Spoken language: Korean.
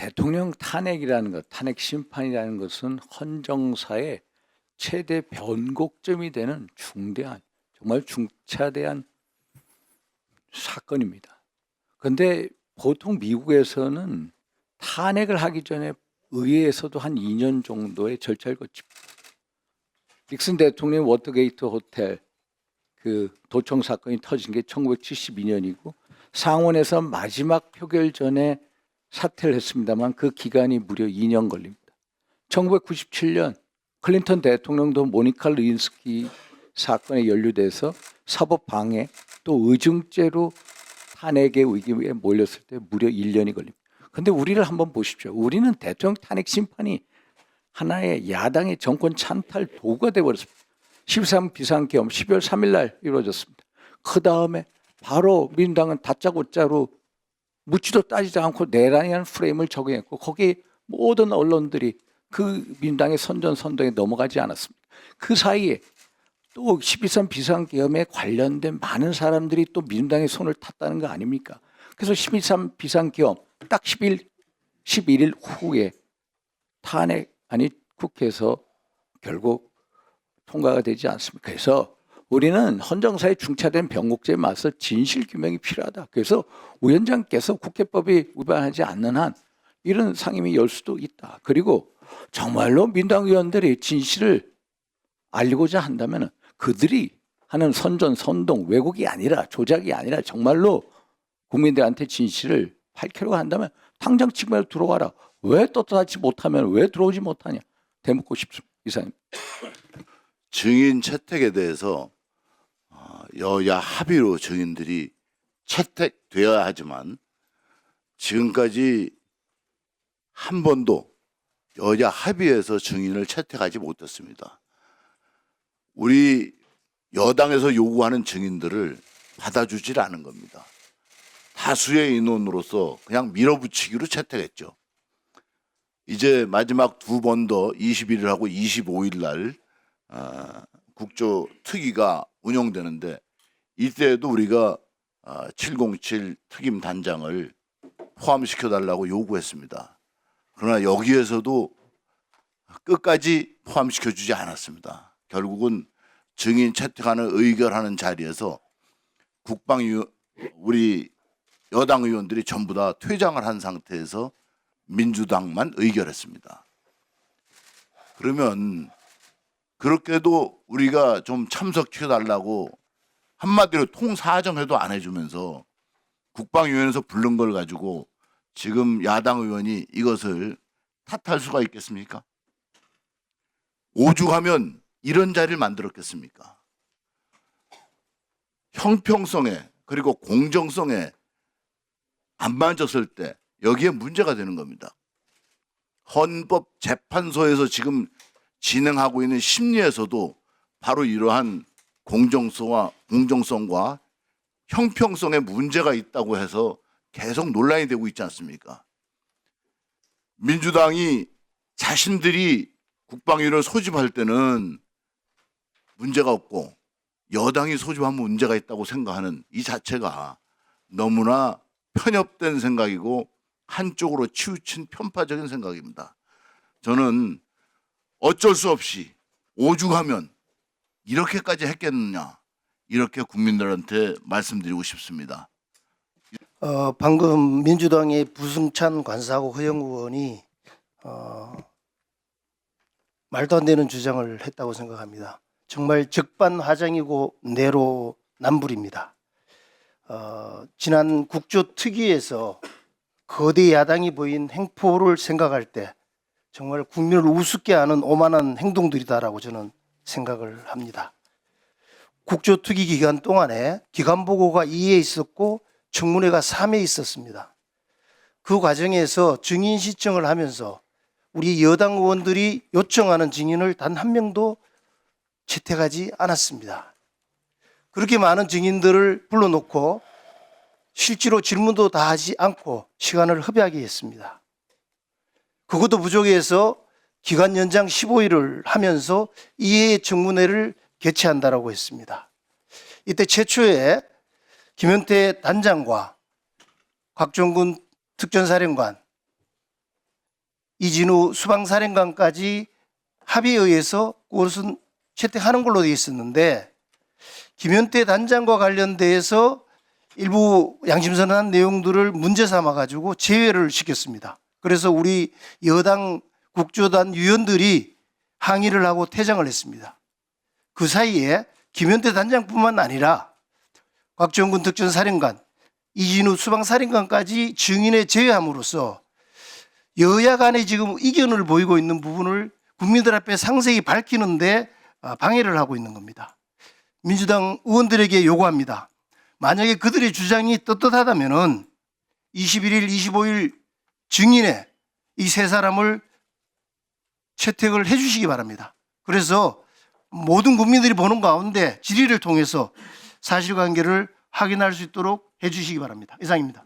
대통령 탄핵이라는 것, 탄핵 심판이라는 것은 헌정사의 최대 변곡점이 되는 중대한, 정말 중차대한 사건입니다. 그런데 보통 미국에서는 탄핵을 하기 전에 의회에서도 한 2년 정도의 절차를 거칩니다. 닉슨 대통령 워터게이트 호텔 그 도청 사건이 터진 게 1972년이고 상원에서 마지막 표결 전에 사퇴를 했습니다만 그 기간이 무려 2년 걸립니다. 1997년 클린턴 대통령도 모니카 루인스키 사건에 연루돼서 사법 방해 또 의중죄로 탄핵의 위기에 몰렸을 때 무려 1년이 걸립니다. 그런데 우리를 한번 보십시오. 우리는 대통령 탄핵 심판이 하나의 야당의 정권 찬탈 도구가 되어버렸습니다. 13 비상계엄 12월 3일 날 이루어졌습니다. 그 다음에 바로 민주당은 다짜고짜로 묻지도 따지지 않고 내란이라는 프레임을 적용했고 거기에 모든 언론들이 그 민주당의 선전선동에 넘어가지 않았습니다. 그 사이에 또 12.3 비상계엄에 관련된 많은 사람들이 또 민주당의 손을 탔다는 거 아닙니까? 그래서 12.3 비상계엄 딱 11일 후에 탄핵안이 국회에서 결국 통과가 되지 않습니까? 그래서 우리는 헌정사의 중차된 변곡제에 맞서 진실규명이 필요하다. 그래서 위원장께서 국회법이 위반하지 않는 한 이런 상임위 열 수도 있다. 그리고 정말로 민주당 의원들이 진실을 알리고자 한다면 그들이 하는 선전선동, 왜곡이 아니라 조작이 아니라 정말로 국민들한테 진실을 밝히려고 한다면 당장 지금으로 들어와라. 왜 떳떳하지 못하면 왜 들어오지 못하냐. 대묻고 싶습니다. 이상입니다. 증인 채택에 대해서 여야 합의로 증인들이 채택되어야 하지만 지금까지 한 번도 여야 합의에서 증인을 채택하지 못했습니다. 우리 여당에서 요구하는 증인들을 받아주질 않은 겁니다. 다수의 인원으로서 그냥 밀어붙이기로 채택했죠. 이제 마지막 두 번 더 21일하고 25일 날 국조 특위가 운영되는데 이때에도 우리가 707 특임 단장을 포함시켜달라고 요구했습니다. 그러나 여기에서도 끝까지 포함시켜주지 않았습니다. 결국은 증인 채택하는 의결하는 자리에서 우리 여당 의원들이 전부 다 퇴장을 한 상태에서 민주당만 의결했습니다. 그러면 그렇게도 우리가 좀 참석시켜달라고 한마디로 통사정회도 안 해주면서 국방위원회에서 부른 걸 가지고 지금 야당 의원이 이것을 탓할 수가 있겠습니까? 오죽하면 이런 자리를 만들었겠습니까? 형평성에 그리고 공정성에 안 맞았을 때 여기에 문제가 되는 겁니다. 헌법재판소에서 지금 진행하고 있는 심리에서도 바로 이러한 공정성과 형평성에 문제가 있다고 해서 계속 논란이 되고 있지 않습니까? 민주당이 자신들이 국방위를 소집할 때는 문제가 없고 여당이 소집하면 문제가 있다고 생각하는 이 자체가 너무나 편협된 생각이고 한쪽으로 치우친 편파적인 생각입니다. 저는 어쩔 수 없이 오죽하면 이렇게까지 했겠느냐 이렇게 국민들한테 말씀드리고 싶습니다. 방금 민주당의 부승찬 관사하고 허영 의원이 말도 안 되는 주장을 했다고 생각합니다. 정말 적반하장이고 내로남불입니다. 지난 국조특위에서 거대 야당이 보인 행포를 생각할 때 정말 국민을 우습게 하는 오만한 행동들이다라고 저는 생각을 합니다. 국조특위 기간 동안에 기간보고가 2회 있었고 청문회가 3회 있었습니다. 그 과정에서 증인 신청을 하면서 우리 여당 의원들이 요청하는 증인을 단 한 명도 채택하지 않았습니다. 그렇게 많은 증인들을 불러놓고 실제로 질문도 다 하지 않고 시간을 허비하게 했습니다. 그것도 부족해서 기간 연장 15일을 하면서 2회의 청문회를 개최한다라고 했습니다. 이때 최초에 김현태 단장과 곽종근 특전사령관 이진우 수방사령관까지 합의에 의해서 그것은 채택하는 걸로 되어 있었는데 김현태 단장과 관련돼서 일부 양심선언한 내용들을 문제 삼아 가지고 제외를 시켰습니다. 그래서 우리 여당 국조단 위원들이 항의를 하고 퇴장을 했습니다. 그 사이에 김현태 단장뿐만 아니라 곽정근 특전사령관, 이진우 수방사령관까지 증인에 제외함으로써 여야 간에 지금 이견을 보이고 있는 부분을 국민들 앞에 상세히 밝히는데 방해를 하고 있는 겁니다. 민주당 의원들에게 요구합니다. 만약에 그들의 주장이 떳떳하다면은 21일, 25일 증인에 이 세 사람을 채택을 해 주시기 바랍니다. 그래서 모든 국민들이 보는 가운데 질의를 통해서 사실관계를 확인할 수 있도록 해 주시기 바랍니다. 이상입니다.